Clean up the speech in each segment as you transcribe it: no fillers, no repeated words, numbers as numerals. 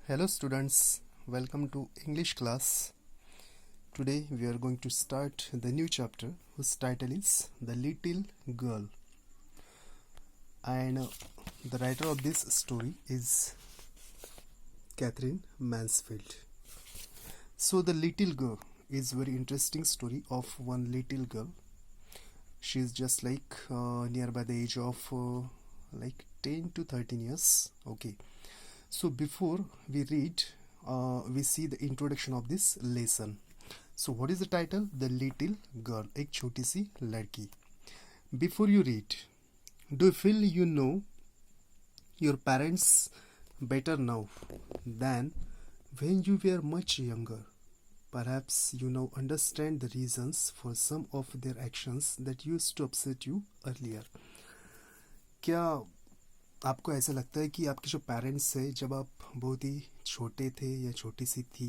Hello students, welcome to English class. Today we are going to start the new chapter whose title is The Little Girl, and the writer of this story is Catherine Mansfield. So the little girl is very interesting story of one little girl. She is just like nearby the age of like 10 to 13 years. Okay. So before we read, we see the introduction of this lesson. So what is the title? The Little Girl, एक छोटी सी लड़की. Before you read, do you feel you know your parents better now than when you were much younger? Perhaps you now understand the reasons for some of their actions that used to upset you earlier. क्या आपको ऐसा लगता है कि आपके जो parents है जब आप बहुत ही छोटे थे या छोटी सी थी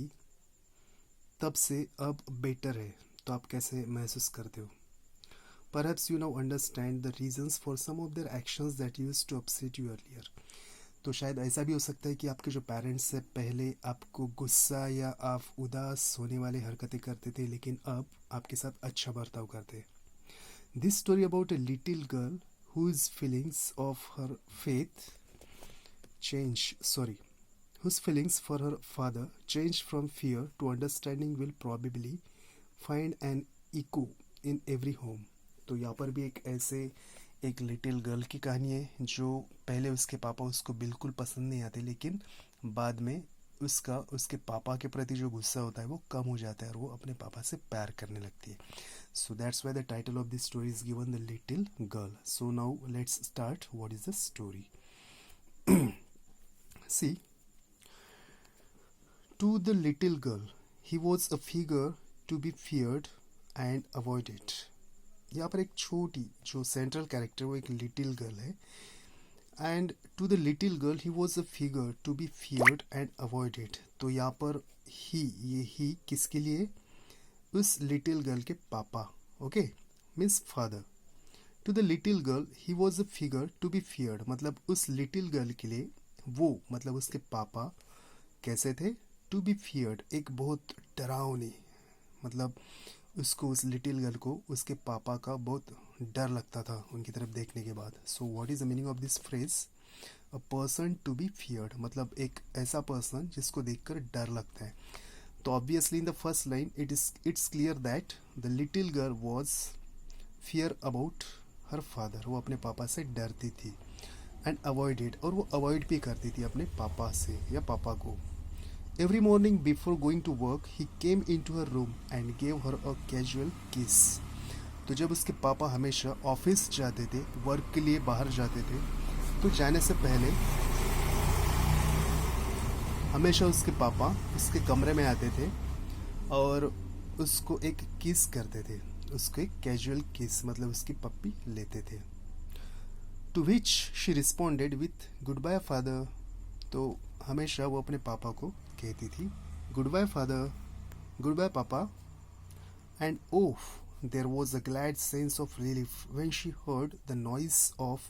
तब से अब बेटर है, तो आप कैसे महसूस करते हो? Perhaps you now understand the reasons for some of their actions that used to upset you earlier. तो शायद ऐसा भी हो सकता है कि आपके जो पेरेंट्स है पहले आपको गुस्सा या आप उदास होने वाली हरकतें करते थे, लेकिन अब आपके साथ अच्छा बर्ताव करते हैं. This story about a little girl whose feelings of her faith whose feelings for her father changed from fear to understanding will probably find an echo in every home. तो यहाँ पर भी एक लिटिल गर्ल की कहानी है जो पहले उसके पापा उसको बिल्कुल पसंद नहीं आते, लेकिन बाद में उसके पापा के प्रति जो गुस्सा होता है वो कम हो जाता है और वो अपने पापा से प्यार करने लगती है. So that's why the title of this story is given The Little Girl. So now let's start. What is the story? See, to the little girl, he was a figure to be feared and avoided. यहाँ पर एक छोटी जो central character वो एक little girl है. And to the little girl he was a figure to be feared and avoided. तो यहाँ पर ही किसके लिए? उस लिटिल गर्ल के पापा. Okay, means father. To the little girl he was a figure to be feared, मतलब उस लिटिल गर्ल के लिए वो मतलब उसके पापा कैसे थे? टू बी फियर्ड, एक बहुत डरावनी, मतलब उसको उस लिटिल गर्ल को उसके पापा का बहुत डर लगता था उनकी तरफ देखने के बाद. So what is the meaning of this phrase? A person to be feared, मतलब एक ऐसा पर्सन जिसको देखकर डर लगता है. तो obviously in the first line it's clear that the little girl was fear about her father. वो अपने पापा से डरती थी. एंड अवॉइडेड, और वो अवॉइड भी करती थी अपने पापा से या पापा को. Every morning before going to work, he came into her room and gave her a casual kiss. तो जब उसके पापा हमेशा ऑफिस जाते थे, वर्क के लिए बाहर जाते थे, तो जाने से पहले हमेशा उसके पापा उसके कमरे में आते थे और उसको एक किस करते थे. उसको एक कैजुअल किस, मतलब उसकी पप्पी लेते थे. To which she responded with good bye father. तो हमेशा वो अपने पापा को कहती थी good bye father, good bye papa. And oh, there was a glad sense of relief when she heard the noise of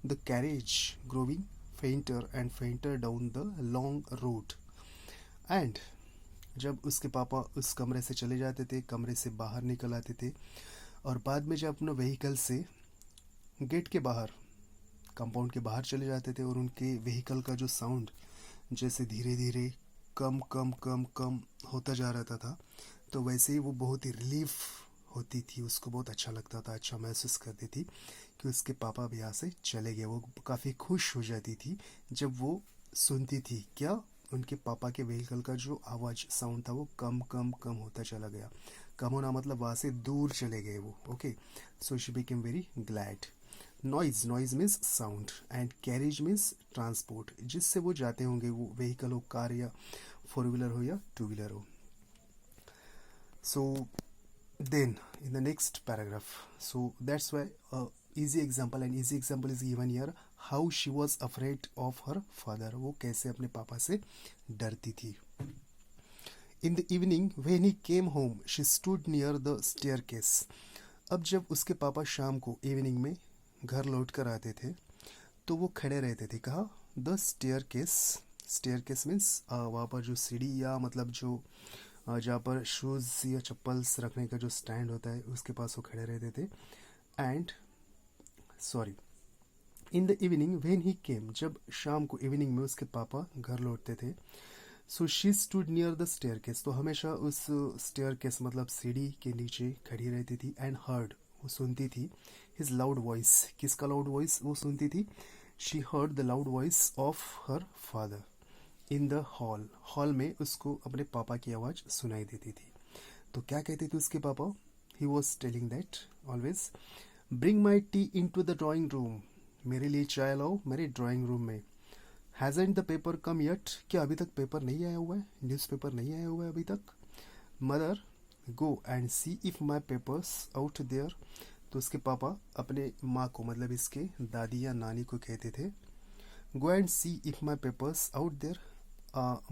the carriage growing fainter and fainter down the long road. And जब उसके पापा उस कमरे से चले जाते थे, कमरे से बाहर निकल आते थे, और बाद में जब अपने व्हीकल से गेट के बाहर, कंपाउंड के बाहर चले जाते थे, और उनके व्हीकल का जो साउंड जैसे धीरे धीरे कम कम कम कम होता जा रहा था, तो वैसे ही वो बहुत ही रिलीफ होती थी. उसको बहुत अच्छा लगता था, अच्छा महसूस करती थी कि उसके पापा भी यहाँ से चले गए. वो काफ़ी खुश हो जाती थी जब वो सुनती थी क्या, उनके पापा के व्हीकल का जो आवाज़ साउंड था वो कम कम कम होता चला गया. कम होना मतलब वहाँ से दूर चले गए वो. Okay, so she became very glad. Noise means sound, and carriage means transport, जिससे वो जाते होंगे, वो व्हीकल हो, कार या फोर व्हीलर हो या टू व्हीलर हो. So then in the next paragraph, so that's why easy example, and easy example is given here, how she was afraid of her father. वो कैसे अपने पापा से डरती थी. In the evening when he came home, she stood near the staircase. अब जब उसके पापा शाम को इवनिंग में घर लौट कर आते थे तो वो खड़े रहते थे. कहाँ? The staircase, staircase means वहाँ पर जो सीढ़ी या मतलब जो जहाँ पर शूज़ या चप्पल्स रखने का जो स्टैंड होता है उसके पास वो खड़े रहते थे. And sorry, in the evening when he came, जब शाम को इवनिंग में उसके पापा घर लौटते थे. So she stood near the staircase, तो हमेशा उस स्टेयरकेस मतलब सीढ़ी के नीचे खड़ी रहती थी. एंड हर्ड, वो सुनती थी हिज लाउड वॉइस. किसका लाउड वॉइस वो सुनती थी? She heard the loud voice of her father in the hall. Hall में उसको अपने पापा की आवाज़ सुनाई देती थी. तो क्या कहते थे उसके पापा? He was telling that always, bring my tea into the drawing room, मेरे लिए चाय लाओ मेरे ड्राइंग रूम में. Hasn't the paper come yet, क्या अभी तक पेपर नहीं आया हुआ है? न्यूज़पेपर नहीं आया हुआ है अभी तक? Mother, go and see if my papers out there. तो उसके पापा अपने माँ को मतलब इसके दादी या नानी को कहते थे, go and see if my papers out there.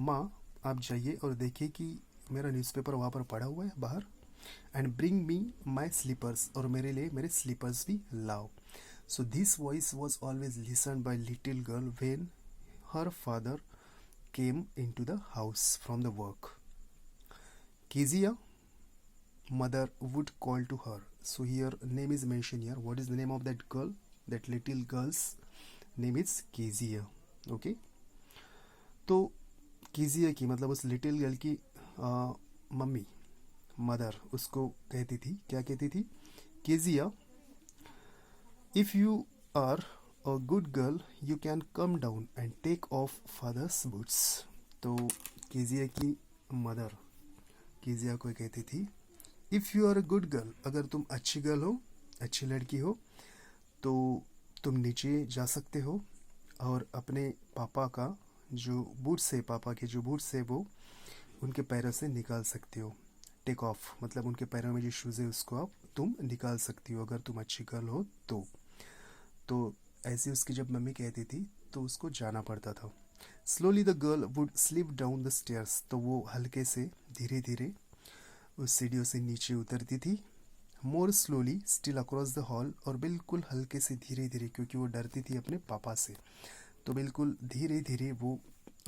माँ आप जाइए और देखिए कि मेरा न्यूज़पेपर वहाँ पर पड़ा हुआ है बाहर. And bring me my slippers, और मेरे लिए मेरे स्लीपर्स भी लाओ. So this voice was always listen by little girl when her father came into the house from the work. Kezia, mother would call to her. So here name is mentioned here. What is the name of that girl? That little girl's name is Kezia. Okay. तो कीजिया की मतलब उस little girl की mummy, mother, उसको कहती थी, क्या कहती थी? Kezia, if you are a good girl, you can come down and take off father's boots. तो कीजिया की मदर कीजिया को कहती थी, if you are a good girl, अगर तुम अच्छी गर्ल हो, अच्छी लड़की हो, तो तुम नीचे जा सकते हो और अपने पापा का जो बूट्स है, पापा के जो बूट्स है वो उनके पैरों से निकाल सकते हो. टेक ऑफ मतलब उनके पैरों में जो शूज़ है उसको आप तुम निकाल सकती हो अगर तुम अच्छी गर्ल हो तो ऐसी उसकी जब मम्मी कहती थी तो उसको जाना पड़ता था. Slowly the girl would slip down the stairs, तो वो हल्के से धीरे धीरे उस सीढ़ियों से नीचे उतरती थी. मोर slowly still across the hall, और बिल्कुल हल्के से धीरे धीरे, क्योंकि वो डरती थी अपने पापा से, तो बिल्कुल धीरे धीरे वो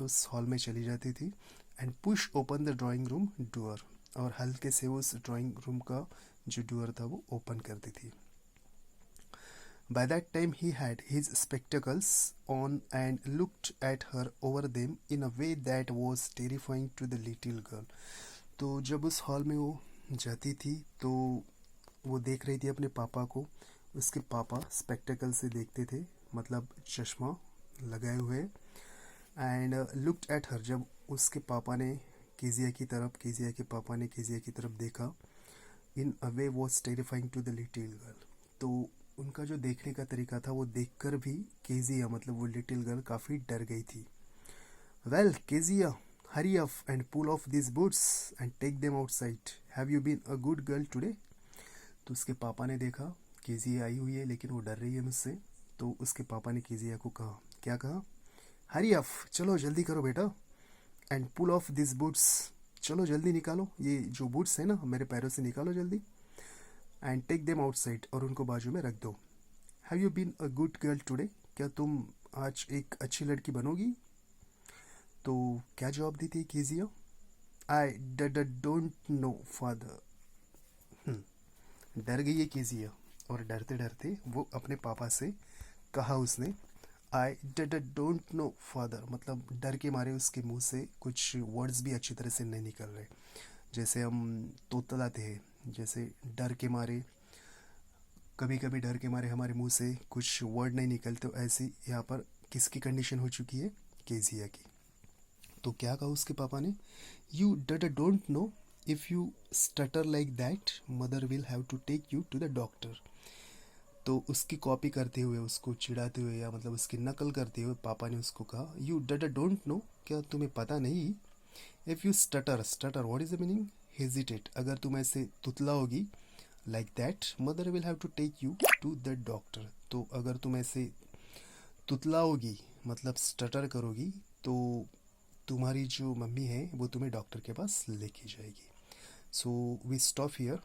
उस हॉल में चली जाती थी. And push open the drawing room door, और हल्के से उस ड्राइंग रूम का जो डोर था वो ओपन करती थी. By that time he had his spectacles on and looked at her over them in a way that was terrifying to the little girl. तो जब उस हॉल में वो जाती थी तो वो देख रही थी अपने पापा को. उसके पापा स्पेक्टेकल से देखते थे, मतलब चश्मा लगाए हुए. एंड लुक्ड एट हर, जब उसके पापा ने कीजिया की तरफ, कीजिया के पापा ने कीजिया की तरफ देखा, in a way was terrifying to the little girl. तो उनका जो देखने का तरीका था वो देखकर भी केजिया मतलब वो लिटिल गर्ल काफ़ी डर गई थी. Well Kezia, hurry up and pull off this boots and take them outside, have you been a good girl today. तो उसके पापा ने देखा केजिया आई हुई है लेकिन वो डर रही है मुझसे, तो उसके पापा ने केजिया को कहा, क्या कहा? हरी अप, चलो जल्दी करो बेटा. And pull off this boots, चलो जल्दी निकालो ये जो बूट्स है ना मेरे पैरों से निकालो जल्दी. एंड टेक देम आउटसाइड, और उनको बाजू में रख दो. Have you been a good girl today, क्या तुम आज एक अच्छी लड़की बनोगी? तो क्या जवाब दी थी Kezia? I don't know father. डर गई है कीजिया, और डरते डरते वो अपने पापा से कहा उसने, आई डोंट नो फादर, मतलब डर के मारे उसके मुंह से कुछ वर्ड्स भी अच्छी तरह से नहीं निकल रहे. जैसे हम तोतलाते हैं, जैसे डर के मारे, कभी कभी डर के मारे हमारे मुंह से कुछ वर्ड नहीं निकलते, ऐसी यहाँ पर किसकी कंडीशन हो चुकी है? केजिया की. तो क्या कहा उसके पापा ने? You don't know, if you stutter like that mother will have to take you to the doctor. तो उसकी कॉपी करते हुए, उसको चिढ़ाते हुए या मतलब उसकी नकल करते हुए पापा ने उसको कहा, यू डोंट नो, क्या तुम्हें पता नहीं? If you stutter, stutter what is the meaning? Hesitate, अगर तुम ऐसे तुतलाओगी like that mother will have to take you to the doctor. तो अगर तुम ऐसे तुतलाओगी मतलब स्टटर करोगी तो तुम्हारी जो मम्मी है वो तुम्हें डॉक्टर के पास लेके जाएगी. So we stop here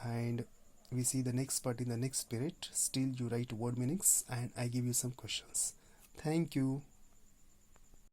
and we see the next part in the next period. Still you write word meanings and I give you some questions. Thank you.